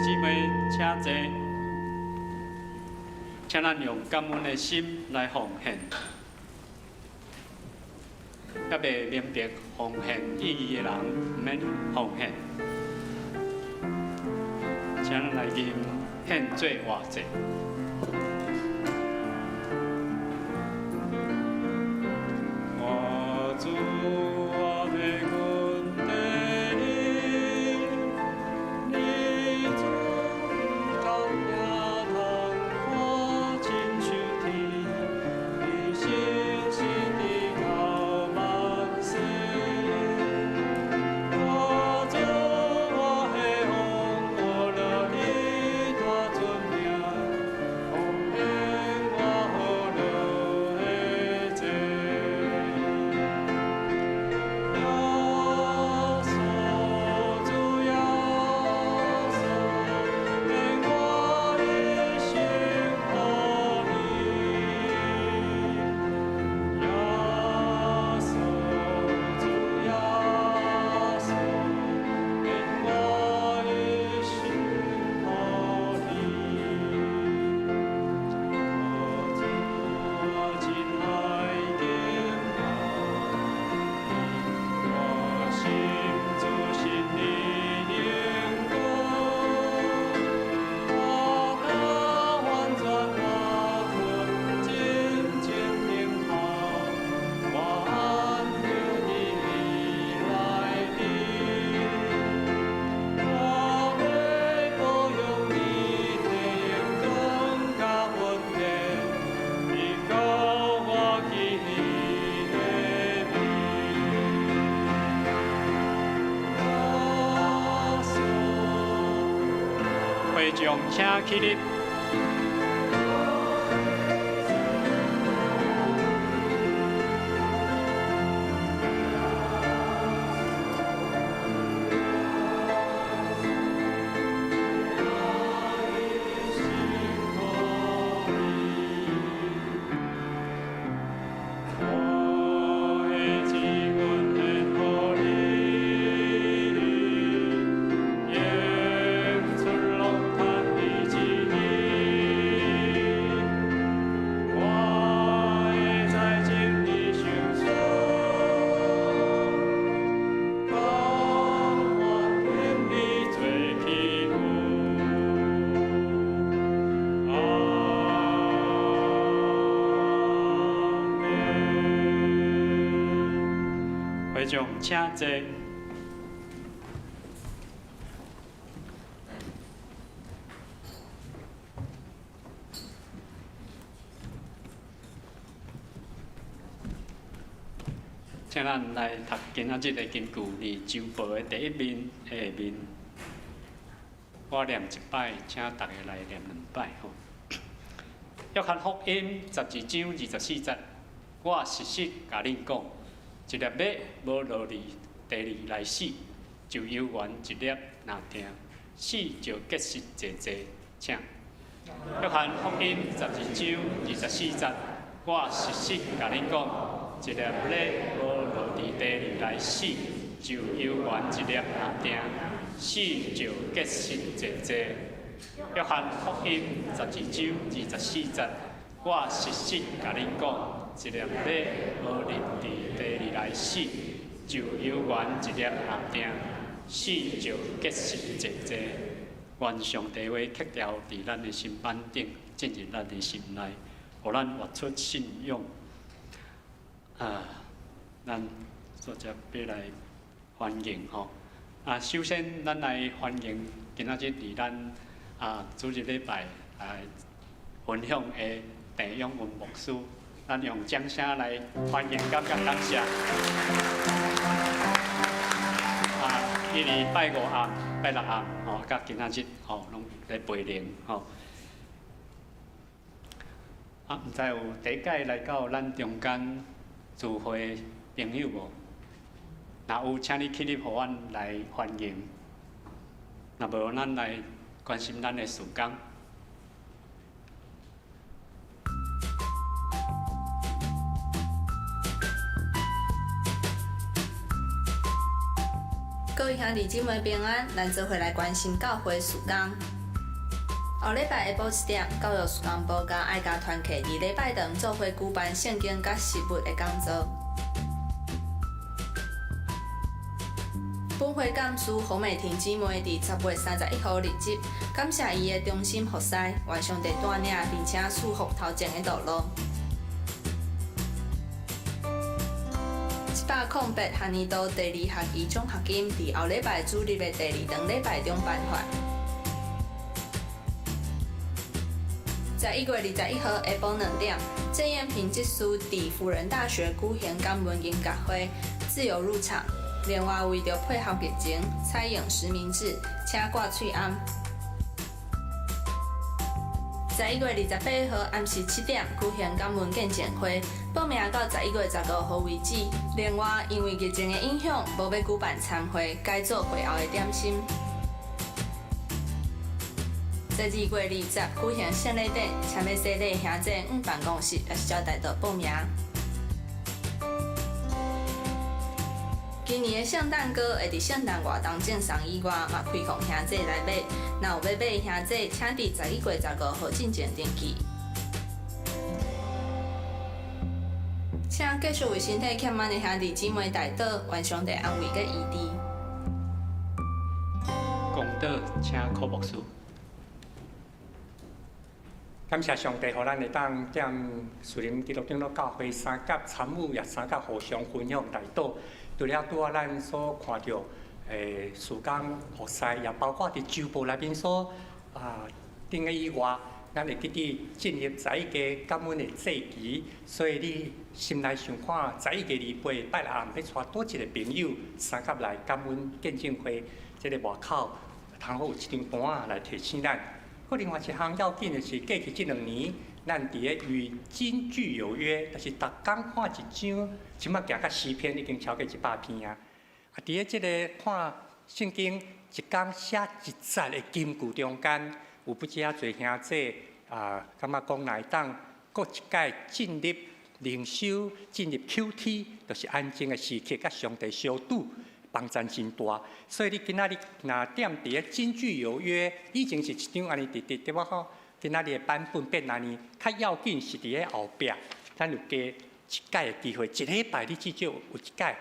姊妹，请坐，请咱用感恩的心来奉献，也未明白奉献意义的人，唔免奉献。请咱来吟献做活祭。会众请起立。会众请坐。请咱来读今仔日的经句，伫周报的第一面、下面。我念一摆，请大家来念两摆吼。约翰福音12章24节，我实实甲恁讲，一粒马无落地地里来死，就有缘一粒若定，死就结实济济。请。约翰福音12章24节，我实实甲恁讲，一粒马无落地地里来死，就有缘一粒若定，死就结实济济。约翰福音12章24节，我实实甲恁讲，一粒马无落地地里来死，就有缘一粒若定，死就结实济济。愿上帝话刻条伫咱的心板顶，进入咱的心内，互咱活出信仰。咱做只要来欢迎吼。首先咱来欢迎今仔日伫咱主日礼拜分享的陈永文牧师，咱用掌声来欢迎，感谢感谢。伊伫拜五暗、拜六暗吼，甲今仔日吼拢在陪灵吼。毋知有第一届来到咱中间聚会朋友无？若有，请你起立，互阮来欢迎。若无，咱来关心咱的事工。各位兄弟姊妹平安，咱做伙来关心教会事工。后礼拜下晡1点，教育事工部甲爱家团契伫礼拜堂做伙举办圣经甲实物的讲座。本会干事洪美婷姊妹伫10月31号日子，感谢伊的忠心服侍，愿上帝带领并且祝福头前的道路。108学年度第2学期奖学金伫后礼拜主日的第2堂礼拜中颁发。11月21号下晡2点，郑燕平技师伫辅仁大学举行感恩音乐会，自由入场。另外，为着配合疫情，采用实名制，请挂喙暗。11月28号暗时7点举行感恩见证会，报名到11月15号为止。另外，因为疫情的影响，无要举办参会，改做会后的点心。12月20举行圣礼典，请要洗礼兄弟办公室也是招待到报名。今年的圣诞歌会伫圣诞活动正上以外，嘛开放兄弟来买。若有要买的兄弟，请伫11月15号进前登记。请继续为身体欠满的兄弟姊妹代祷，愿上帝安慰佮医治。讲道，请柯牧师。感谢上帝，互咱会当踮树林基督长老教会三甲参悟，也三甲互相分享代祷。除了拄仔咱所看到事工服侍，也包括伫周报内面所顶个以外，咱会记伫进入11家感恩的祭期，所以你心内想看11家28拜六暗要带倒一个朋友三甲来感恩见证会，这个外口通好有一张单来提醒咱。搁另外一项要紧的是，过去这2年，咱伫咧与京剧有约，就是逐工看一章，即马行到诗篇已经超过100篇啊。啊，伫咧即个看圣经一工写1节的金句中间，有不只啊侪兄弟啊，感觉讲来当搁一届进入灵修、进入 QT， 就是安静的时刻，甲上帝相拄。帮助真大，所以你今仔日若点伫咧京剧有约，以前是一张安尼直对我吼，今仔日的版本变安尼，较要紧是伫咧后壁，咱有加一届的机会，一礼拜你至少有一届，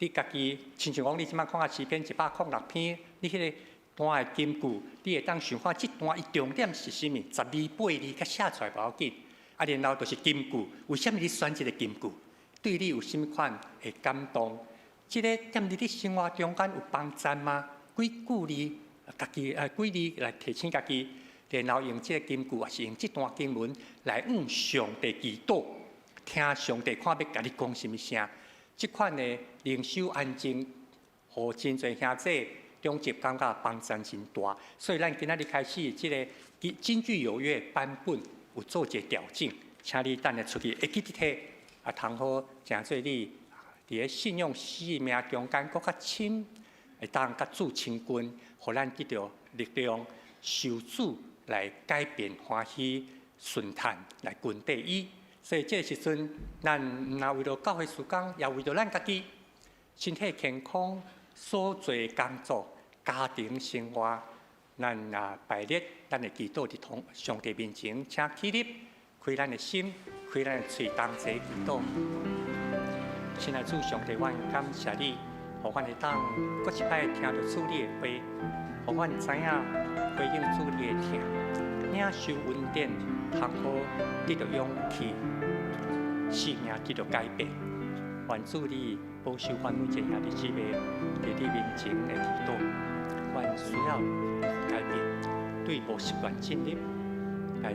你家己亲像讲你即摆看诗篇106篇，你迄个段的金句，你会当想看即段伊重点是啥物？12、8字，甲写出来无要紧，啊，然后就是金句，为什么你选这个金句？对你有甚物款的感动？即个踮伫你生活中间有帮助吗？几句字，家己几字来提醒家己，然后用即个金句，也是用即段经文来向上帝祈祷，听上帝看要甲你讲甚物声。即款的灵修安静，互真侪兄弟中级感觉帮助真大。所以咱今仔日开始，即个京剧有约版本有做一个调整，请你等下出去，会记得睇啊，通好诚做你。伫咧信仰生命中间，搁较深，会当甲主亲近，互咱得到力量，受主来改变欢喜顺坦来群地伊。所以这个时阵，咱毋但为了教会事工，也为了咱家己身体健康所做工作、家庭生活，咱拜日，咱会祈祷伫同上帝面前，请起立，开咱的心，开咱的嘴，同齐祈祷。亲爱的主上帝，阮感谢你，互阮会当搁一摆听到主你的话，互阮知影回应主你的听，领受恩典，通好得到勇气，生命得到改变。愿主你保守阮每一兄弟姊妹伫你面前的祈祷，阮需要改变，对无习惯进入来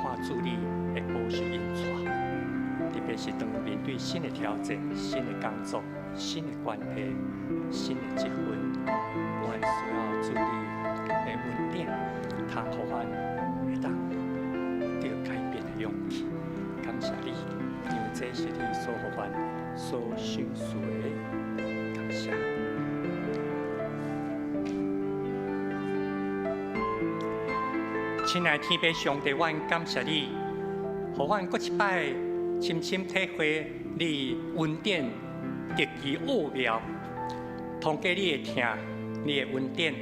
看主你的保守引带。特别是当面对新的挑战、新的工作、新的关系、新的结婚，我需要主你的恩典，通互阮会当得改变的勇气。感谢你，因为这是你所互阮所享受的。感谢。亲爱的天父上帝，阮感谢你，互阮搁一摆。深深体会你恩典极其奥妙，通过你的听，你的恩典，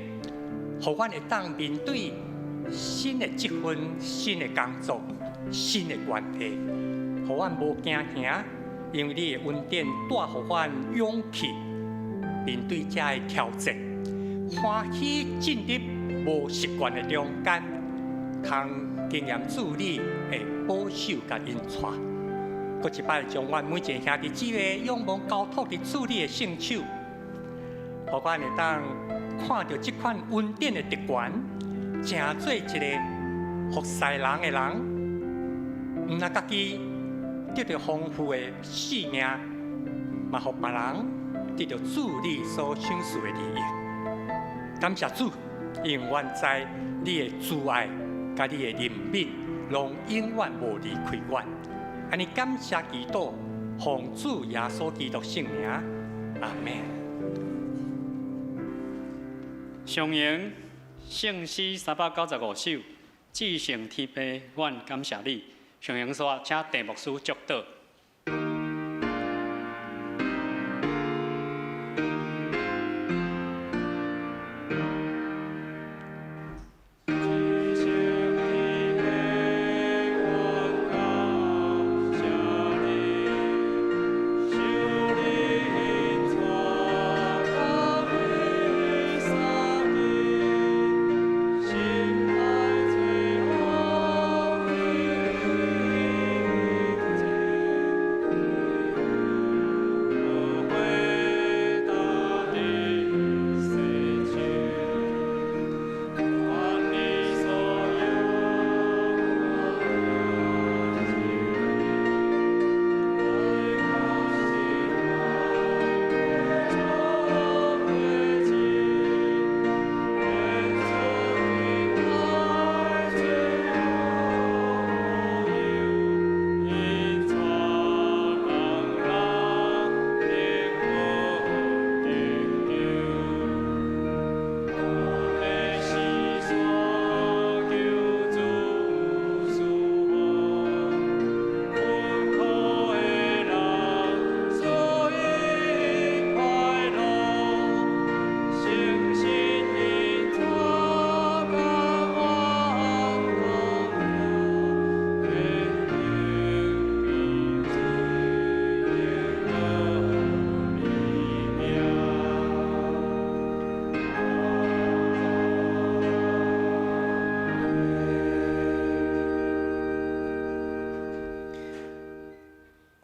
互阮会当面对新的结婚、新的工作、新的关系，互阮无惊吓，因为你的恩典带互阮勇气，面对这的挑战，欢喜进入无习惯的中间，通经验主你的保守甲引带。搁一摆将阮每一个兄弟姊妹仰望交托伫主你的圣手，互阮会当看到这款恩典的特权，成做一个服侍人的人，毋但家己得到丰富的生命，嘛互别人得到主你所享受的利益。感谢主，因为阮知你的慈爱甲你的怜悯，拢永远无离开阮。安尼感谢祈祷，奉主耶稣基督圣名，阿门。上言圣诗395首，至圣天父，阮感谢你。上言说，请题目师祝祷。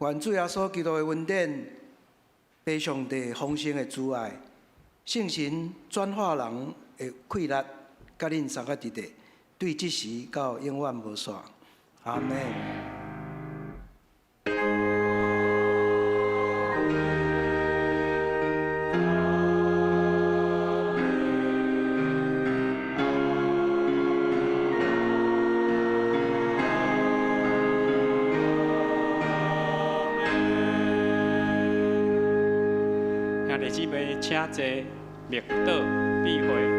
愿主耶稣基督的恩典、被上帝丰盛的慈爱、圣神转化人的气力，甲恁三个伫地，对即时到永远无煞。阿门。兄弟姊妹，请坐，默祷闭会。